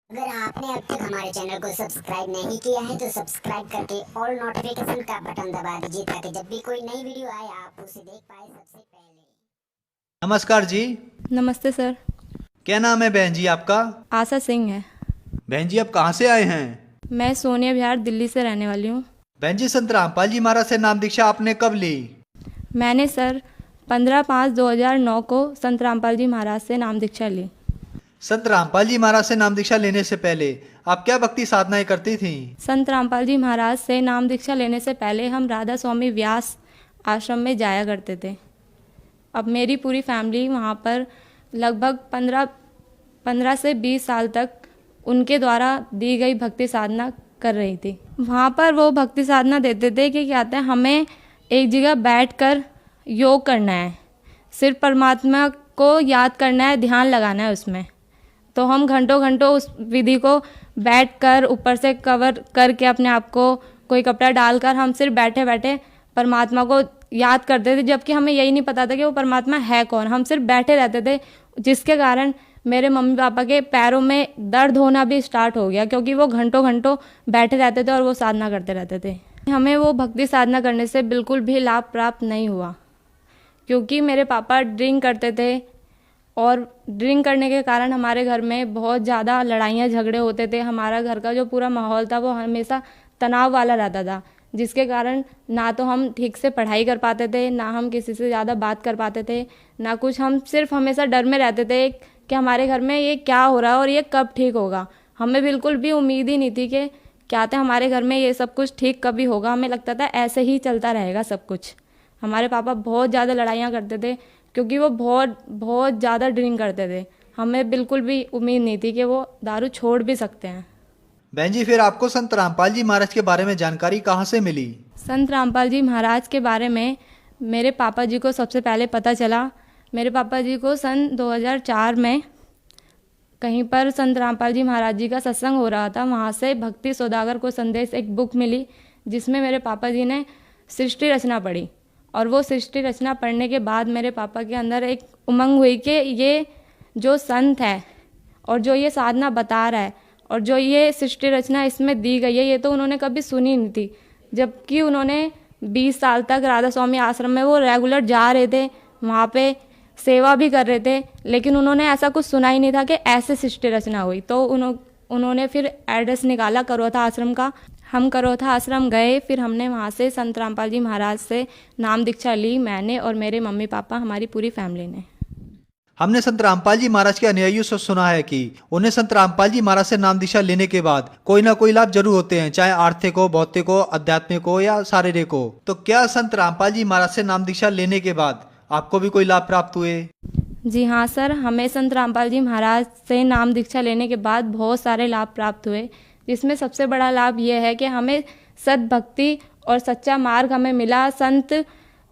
अगर आपने अब तक हमारे चैनल को सब्सक्राइब नहीं किया है तो सब्सक्राइब करके ऑल नोटिफिकेशन का बटन दबा दीजिए ताकि जब भी कोई नई वीडियो आए आप उसे देख पाए सबसे पहले। नमस्कार जी। नमस्ते सर। क्या नाम है बहन जी आपका? आशा सिंह है। बहन जी आप कहाँ से आए हैं? मैं सोनिया विहार दिल्ली से रहने वाली हूँ। बहन जी संत रामपाल जी महाराज से नाम दीक्षा आपने कब ली? मैंने सर 15/5/2009 को संत रामपाल जी महाराज से नाम दीक्षा ली। संत रामपाल जी महाराज से नाम दीक्षा लेने से पहले आप क्या भक्ति साधनाएं करती थी? संत रामपाल जी महाराज से नाम दीक्षा लेने से पहले हम राधा स्वामी व्यास आश्रम में जाया करते थे। अब मेरी पूरी फैमिली वहाँ पर लगभग 15 से 20 साल तक उनके द्वारा दी गई भक्ति साधना कर रही थी। वहाँ पर वो भक्ति साधना देते थे कि क्या कहते हैं, हमें एक जगह बैठकर योग करना है, सिर्फ परमात्मा को याद करना है, ध्यान लगाना है उसमें। तो हम घंटों घंटों उस विधि को बैठकर ऊपर से कवर करके अपने आप को कोई कपड़ा डालकर हम सिर्फ बैठे बैठे परमात्मा को याद करते थे, जबकि हमें यही नहीं पता था कि वो परमात्मा है कौन। हम सिर्फ बैठे रहते थे, जिसके कारण मेरे मम्मी पापा के पैरों में दर्द होना भी स्टार्ट हो गया, क्योंकि वो घंटों घंटों बैठे रहते थे और वो साधना करते रहते थे। हमें वो भक्ति साधना करने से बिल्कुल भी लाभ प्राप्त नहीं हुआ, क्योंकि मेरे पापा ड्रिंक करते थे और ड्रिंक करने के कारण हमारे घर में बहुत ज़्यादा लड़ाइयाँ झगड़े होते थे। हमारा घर का जो पूरा माहौल था वो हमेशा तनाव वाला रहता था, जिसके कारण ना तो हम ठीक से पढ़ाई कर पाते थे, ना हम किसी से ज़्यादा बात कर पाते थे, ना कुछ। हम सिर्फ हमेशा डर में रहते थे कि हमारे घर में ये क्या हो रहा है और ये कब ठीक होगा। हमें बिल्कुल भी उम्मीद ही नहीं थी कि क्या था हमारे घर में ये सब कुछ ठीक कभी होगा। हमें लगता था ऐसे ही चलता रहेगा सब कुछ। हमारे पापा बहुत ज़्यादा लड़ाइयाँ करते थे, क्योंकि वो बहुत बहुत ज़्यादा ड्रिंक करते थे। हमें बिल्कुल भी उम्मीद नहीं थी कि वो दारू छोड़ भी सकते हैं। बहन जी फिर आपको संत रामपाल जी महाराज के बारे में जानकारी कहाँ से मिली? संत रामपाल जी महाराज के बारे में मेरे पापा जी को सबसे पहले पता चला। मेरे पापा जी को सन 2004 में कहीं पर संत रामपाल जी महाराज जी का सत्संग हो रहा था, वहाँ से भक्ति सौदागर को संदेश एक बुक मिली, जिसमें मेरे पापा जी ने सृष्टि रचना पढ़ी। और वो सृष्टि रचना पढ़ने के बाद मेरे पापा के अंदर एक उमंग हुई कि ये जो संत है और जो ये साधना बता रहा है और जो ये सृष्टि रचना इसमें दी गई है, ये तो उन्होंने कभी सुनी नहीं थी। जबकि उन्होंने 20 साल तक राधा स्वामी आश्रम में वो रेगुलर जा रहे थे, वहाँ पे सेवा भी कर रहे थे, लेकिन उन्होंने ऐसा कुछ सुना ही नहीं था कि ऐसे सृष्टि रचना हुई। तो उन्होंने फिर एड्रेस निकाला करोथा आश्रम का। हम करोथा आश्रम गए, फिर हमने वहाँ से संत रामपाल जी महाराज से नाम दीक्षा ली, मैंने और मेरे मम्मी पापा, हमारी पूरी फैमिली ने। हमने संत रामपाल जी महाराज के अनुयायियों से सुना है कि उन्हें संत रामपाल जी महाराज से नाम दीक्षा लेने के बाद कोई ना कोई लाभ जरूर होते हैं, चाहे आर्थिक हो, भौतिक हो, आध्यात्मिक हो या शारीरिक हो। तो क्या संत रामपाल जी महाराज से नाम दीक्षा लेने के बाद आपको भी कोई लाभ प्राप्त हुए? जी हाँ सर, हमें संत रामपाल जी महाराज से नाम दीक्षा लेने के बाद बहुत सारे लाभ प्राप्त हुए, जिसमें सबसे बड़ा लाभ ये है कि हमें सद्भक्ति और सच्चा मार्ग हमें मिला। संत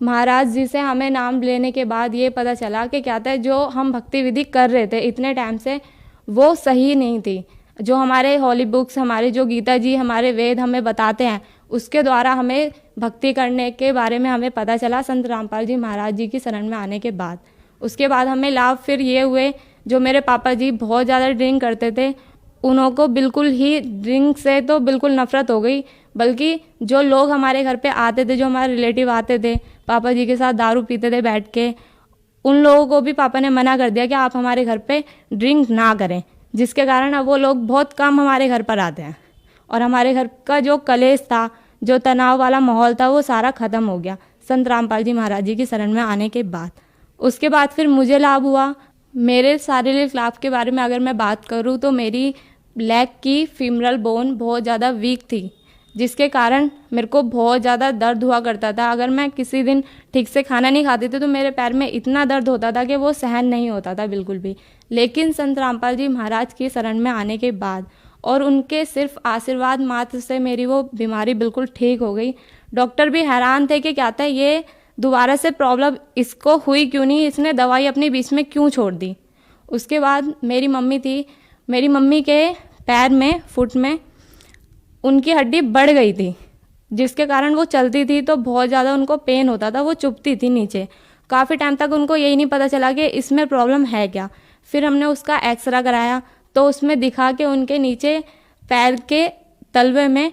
महाराज जी से हमें नाम लेने के बाद ये पता चला कि क्या था, जो हम भक्ति विधि कर रहे थे इतने टाइम से वो सही नहीं थी। जो हमारे हॉली बुक्स, हमारे जो गीता जी, हमारे वेद हमें बताते हैं, उसके द्वारा हमें भक्ति करने के बारे में हमें पता चला संत रामपाल जी महाराज जी की शरण में आने के बाद। उसके बाद हमें लाभ फिर ये हुए, जो मेरे पापा जी बहुत ज़्यादा ड्रिंक करते थे, उनको बिल्कुल ही ड्रिंक से तो बिल्कुल नफरत हो गई। बल्कि जो लोग हमारे घर पे आते थे, जो हमारे रिलेटिव आते थे, पापा जी के साथ दारू पीते थे बैठ के, उन लोगों को भी पापा ने मना कर दिया कि आप हमारे घर पे ड्रिंक ना करें, जिसके कारण अब वो लोग बहुत कम हमारे घर पर आते हैं। और हमारे घर का जो कलेश था, जो तनाव वाला माहौल था, वो सारा ख़त्म हो गया संत रामपाल जी महाराज जी की शरण में आने के बाद। उसके बाद फिर मुझे लाभ हुआ। मेरे शारीरिक लाभ के बारे में अगर मैं बात करूँ तो मेरी लेग की फीमरल बोन बहुत ज़्यादा वीक थी, जिसके कारण मेरे को बहुत ज़्यादा दर्द हुआ करता था। अगर मैं किसी दिन ठीक से खाना नहीं खाती थी तो मेरे पैर में इतना दर्द होता था कि वो सहन नहीं होता था बिल्कुल भी। लेकिन संत रामपाल जी महाराज की शरण में आने के बाद और उनके सिर्फ आशीर्वाद मात्र से मेरी वो बीमारी बिल्कुल ठीक हो गई। डॉक्टर भी हैरान थे कि क्या था, ये दोबारा से प्रॉब्लम इसको हुई क्यों नहीं, इसने दवाई अपनी बीच में क्यों छोड़ दी। उसके बाद मेरी मम्मी थी, मेरी मम्मी के पैर में, फुट में उनकी हड्डी बढ़ गई थी, जिसके कारण वो चलती थी तो बहुत ज़्यादा उनको पेन होता था, वो चुभती थी नीचे। काफ़ी टाइम तक उनको यही नहीं पता चला कि इसमें प्रॉब्लम है क्या। फिर हमने उसका एक्सरा कराया तो उसमें दिखा कि उनके नीचे पैर के तलवे में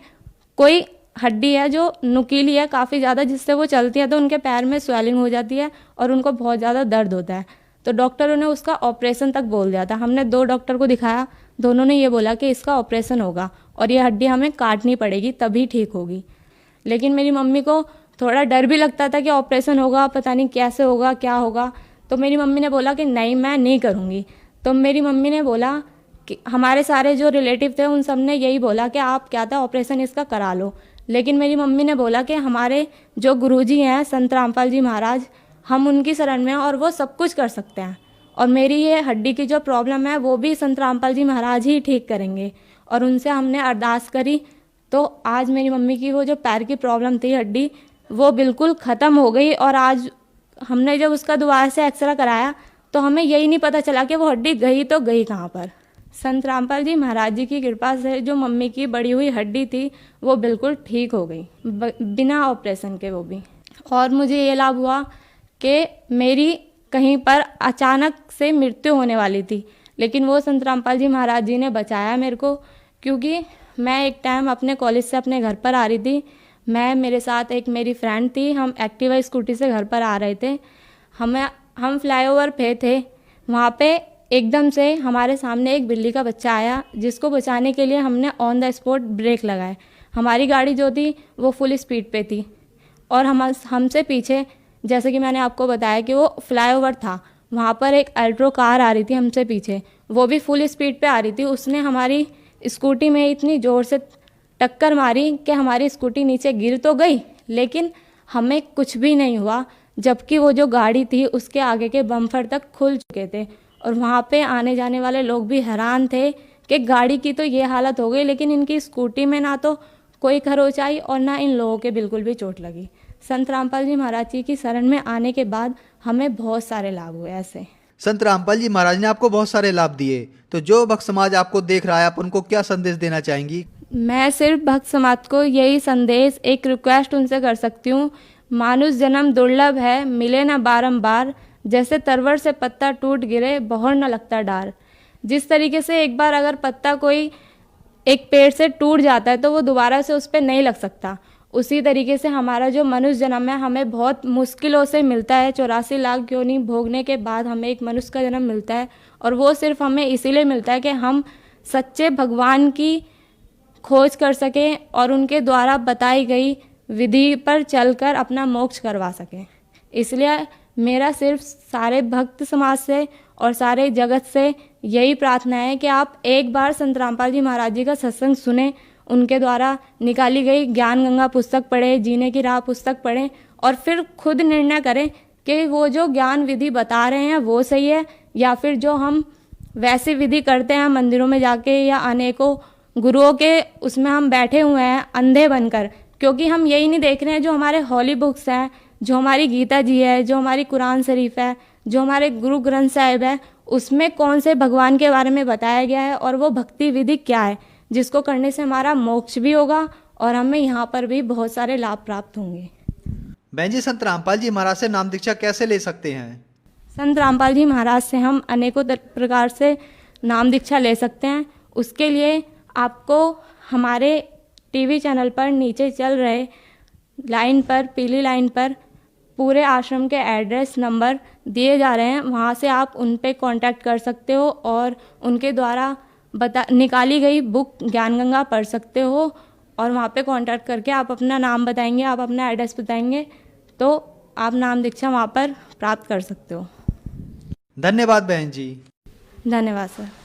कोई हड्डी है जो नुकीली है काफ़ी ज़्यादा, जिससे वो चलती है तो उनके पैर में स्वेलिंग हो जाती है और उनको बहुत ज़्यादा दर्द होता है। तो डॉक्टरों ने उसका ऑपरेशन तक बोल दिया था। हमने 2 डॉक्टर को दिखाया, दोनों ने ये बोला कि इसका ऑपरेशन होगा और ये हड्डी हमें काटनी पड़ेगी तभी ठीक होगी। लेकिन मेरी मम्मी को थोड़ा डर भी लगता था कि ऑपरेशन होगा, पता नहीं कैसे होगा, क्या होगा। तो मेरी मम्मी ने बोला कि नहीं, मैं नहीं करूँगी। तो मेरी मम्मी ने बोला कि हमारे सारे जो रिलेटिव थे उन सब ने यही बोला कि आप क्या था ऑपरेशन इसका करा लो। लेकिन मेरी मम्मी ने बोला कि हमारे जो गुरुजी हैं संत रामपाल जी महाराज, हम उनकी शरण में हैं और वो सब कुछ कर सकते हैं, और मेरी ये हड्डी की जो प्रॉब्लम है वो भी संत रामपाल जी महाराज ही ठीक करेंगे। और उनसे हमने अरदास करी तो आज मेरी मम्मी की वो जो पैर की प्रॉब्लम थी, हड्डी, वो बिल्कुल ख़त्म हो गई। और आज हमने जब उसका दोबारा से एक्सरे कराया तो हमें यही नहीं पता चला कि वो हड्डी गई तो गई कहाँ पर। संत रामपाल जी महाराज जी की कृपा से जो मम्मी की बड़ी हुई हड्डी थी वो बिल्कुल ठीक हो गई, बिना ऑपरेशन के वो भी। और मुझे ये लाभ हुआ कि मेरी कहीं पर अचानक से मृत्यु होने वाली थी, लेकिन वो संत रामपाल जी महाराज जी ने बचाया मेरे को। क्योंकि मैं एक टाइम अपने कॉलेज से अपने घर पर आ रही थी, मेरे साथ एक मेरी फ्रेंड थी, हम एक्टिवा स्कूटी से घर पर आ रहे थे। हम फ्लाईओवर पे थे, वहाँ पे एकदम से हमारे सामने एक बिल्ली का बच्चा आया, जिसको बचाने के लिए हमने ऑन द स्पॉट ब्रेक लगाए। हमारी गाड़ी जो थी वो फुल स्पीड पे थी और हमसे पीछे, जैसे कि मैंने आपको बताया कि वो फ्लाईओवर था, वहाँ पर एक अल्ट्रो कार आ रही थी हमसे पीछे, वो भी फुल स्पीड पे आ रही थी। उसने हमारी स्कूटी में इतनी ज़ोर से टक्कर मारी कि हमारी स्कूटी नीचे गिर तो गई, लेकिन हमें कुछ भी नहीं हुआ। जबकि वो जो गाड़ी थी उसके आगे के बम्पर तक खुल चुके थे और वहाँ पे आने जाने वाले लोग भी हैरान थे कि गाड़ी की तो ये हालत हो गई, लेकिन इनकी स्कूटी में ना तो कोई खरोच आई और ना इन लोगों के बिल्कुल भी चोट लगी। संत रामपाल जी महाराज जी की शरण में आने के बाद हमें बहुत सारे लाभ हुए ऐसे। संत रामपाल जी महाराज ने आपको बहुत सारे लाभ दिए, तो जो भक्त समाज आपको देख रहा है आप उनको क्या संदेश देना चाहेंगी? मैं सिर्फ भक्त समाज को यही संदेश, एक रिक्वेस्ट उनसे कर सकती हूँ, मानुष जन्म दुर्लभ है, मिले ना बारंबार, जैसे तरवर से पत्ता टूट गिरे बहुर न लगता डार। जिस तरीके से एक बार अगर पत्ता कोई एक पेड़ से टूट जाता है तो वो दोबारा से उस पर नहीं लग सकता, उसी तरीके से हमारा जो मनुष्य जन्म है हमें बहुत मुश्किलों से मिलता है। 84 लाख योनि भोगने के बाद हमें एक मनुष्य का जन्म मिलता है, और वो सिर्फ हमें इसीलिए मिलता है कि हम सच्चे भगवान की खोज कर सकें और उनके द्वारा बताई गई विधि पर चलकर अपना मोक्ष करवा सकें। इसलिए मेरा सिर्फ सारे भक्त समाज से और सारे जगत से यही प्रार्थना है कि आप एक बार संत रामपाल जी महाराज जी का सत्संग सुने, उनके द्वारा निकाली गई ज्ञान गंगा पुस्तक पढ़ें, जीने की राह पुस्तक पढ़ें, और फिर खुद निर्णय करें कि वो जो ज्ञान विधि बता रहे हैं वो सही है या फिर जो हम वैसी विधि करते हैं मंदिरों में जाके या अनेकों गुरुओं के उसमें हम बैठे हुए हैं अंधे बनकर। क्योंकि हम यही नहीं देख रहे हैं जो हमारे हॉली बुक्स हैं, जो हमारी गीता जी है, जो हमारी कुरान शरीफ है, जो हमारे गुरु ग्रंथ साहिब है, उसमें कौन से भगवान के बारे में बताया गया है और वो भक्ति विधि क्या है जिसको करने से हमारा मोक्ष भी होगा और हमें यहाँ पर भी बहुत सारे लाभ प्राप्त होंगे। बहन जी, संत रामपाल जी महाराज से नाम दीक्षा कैसे ले सकते हैं? संत रामपाल जी महाराज से हम अनेकों प्रकार से नाम दीक्षा ले सकते हैं। उसके लिए आपको हमारे टीवी चैनल पर नीचे चल रहे लाइन पर, पीली लाइन पर पूरे आश्रम के एड्रेस नंबर दिए जा रहे हैं, वहाँ से आप उन पे कांटेक्ट कर सकते हो और उनके द्वारा निकाली गई बुक ज्ञान गंगा पढ़ सकते हो। और वहाँ पे कांटेक्ट करके आप अपना नाम बताएंगे, आप अपना एड्रेस बताएंगे तो आप नाम दीक्षा वहाँ पर प्राप्त कर सकते हो। धन्यवाद बहन जी। धन्यवाद सर।